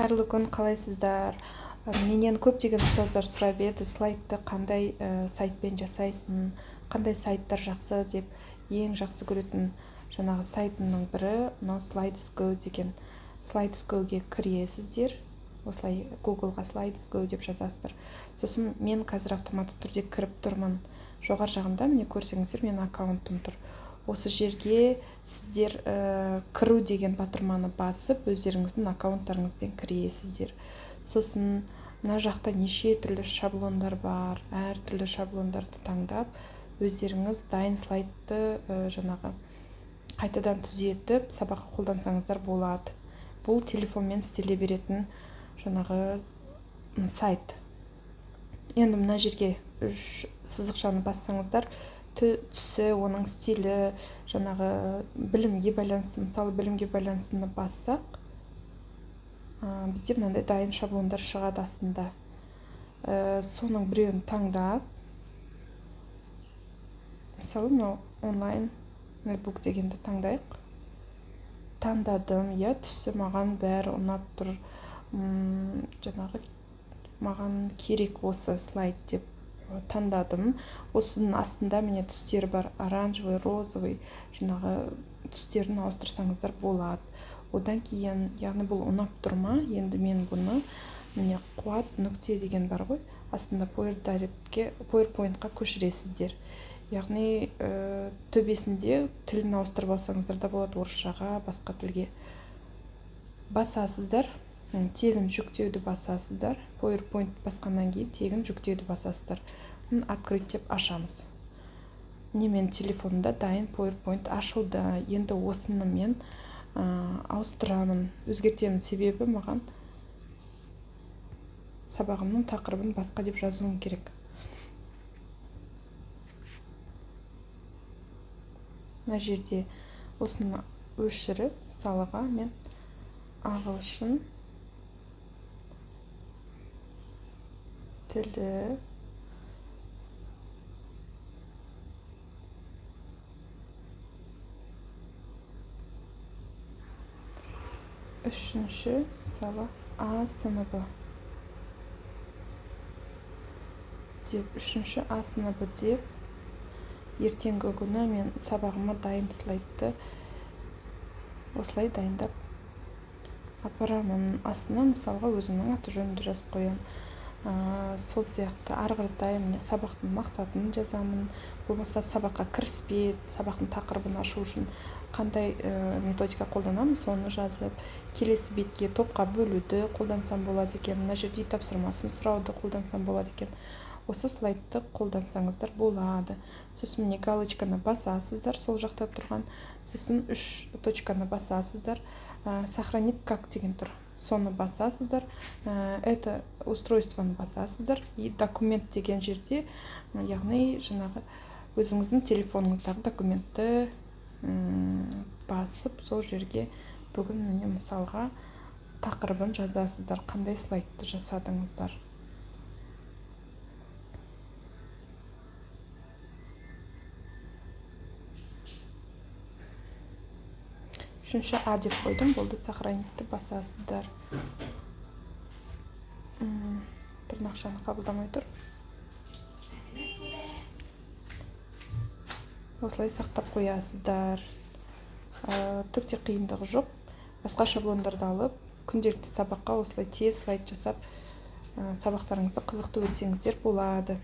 Қайырлы күн, қалайсыздар? Менен көптеген ұстаздар сұрап еді, слайдты қандай сайтпен жасайсың, қандай сайттар жақсы деп. Ең жақсы көретін жаңағы сайтымның бірі мынау Slides.go деген. Slides.go-ге кіресіздер. Осылай Google-ға Slides.go деп жазасыздар. Сосын мен қазір автоматты түрде кіріп тұрмын. Жоғар жағында міне көрсеңіздер, менің аккаунтым тұр. Осы жерге сіздер кіру деген батырманы басып, өздеріңіздің аккаунттарыңызбен кіресіздер. Сосын мына жақта неше түрлі шаблондар бар. Әр түрлі шаблондарды таңдап, өздеріңіз дайын слайдты жаңағы қайтадан түзетіп, сабаққа қолдансаңыздар болады. Бұл телефонмен істеле беретін жаңағы сайт. Енді мына жерге 3 сызықшаны бассаңыздар, түсі, оның стилі, жаңағы білімге байланысты, мысалы білімге байланыстыны бассақ, бізде мынандай дайын шаблондар шығады астында. Соның біреуін таңдап, мысалы мынау онлайн нетбук дегенді таңдайық. Таңдадым, түсі маған бәрі ұнап тұр. Жаңағы маған керек осы слайд деп таңдадым. Осының астында міне түстері бар, оранжевый, розовый, жаңағы түстерін ауыстырсаңыздар болады. Одан кейін, яғни бұл ұнап тұрма, енді мен бұны міне қуат нүкте деген бар ғой, астында PowerPoint-қа көшіресіздер. Яғни төбесінде тілін ауыстырып алсаңыздар да болады, орысшаға, басқа тілге. Басасыздар, тегін жүктеуді басасыздар. PowerPoint басқаннан кейін тегін жүктеуді басасыздар. Открыть деп ашамыз. Мен телефонымда дайын PowerPoint ашылды. Енді осыны мен ауыстырамын, өзгертемін. Себебі маған сабағымның тақырыбын басқа деп жазуым керек. Мына жерде осыны өшіріп, мысалға мен ағылшын тілі үшінші, мысалы А сыныбы деп, үшінші А сыныбы деп, ертеңгі күні мен сабағыма дайын слайдты осылай дайындап апарамын. Астына мысалға өзімнің аты жөнімді жазып қоямын. Сол сияқты ары қаратай сабақтың мақсатын жазамын. Болмаса сабаққа кіріспей, сабақтың тақырыбын ашу үшін қандай методика қолданамын, соны жазып, келесі бетке топқа бөлуді қолдансам болады екен, мына жерде тапсырмасын сұрауды қолдансам болады екен. Осы слайдты қолдансаңыздар болады. Сосын міне галочканы басасыздар, сол жақта тұрған. Сосын 3 точканы басасыздар. Сохранить как деген тұр. Соны басасыздар. Это устройствоны басасыздар. И документ деген жерде, яғни жаңағы өзіңіздің телефоныңыздағы документті басып, сол жерге бүгін міне мысалға тақырыбын жазасыздар, қандай слайдты жасадыңыздар. Үшінші А деп қойдым, болды, сохранитті басасыздар. Тырнақшаны қабылдамай тұр. Осылай сақтап қоясыздар. Түкте қиындығы жоқ. Басқа шаблондарды алып, күнделікті сабаққа осылай тез слайд жасап, сабақтарыңызды қызықты өтсеңіздер болады.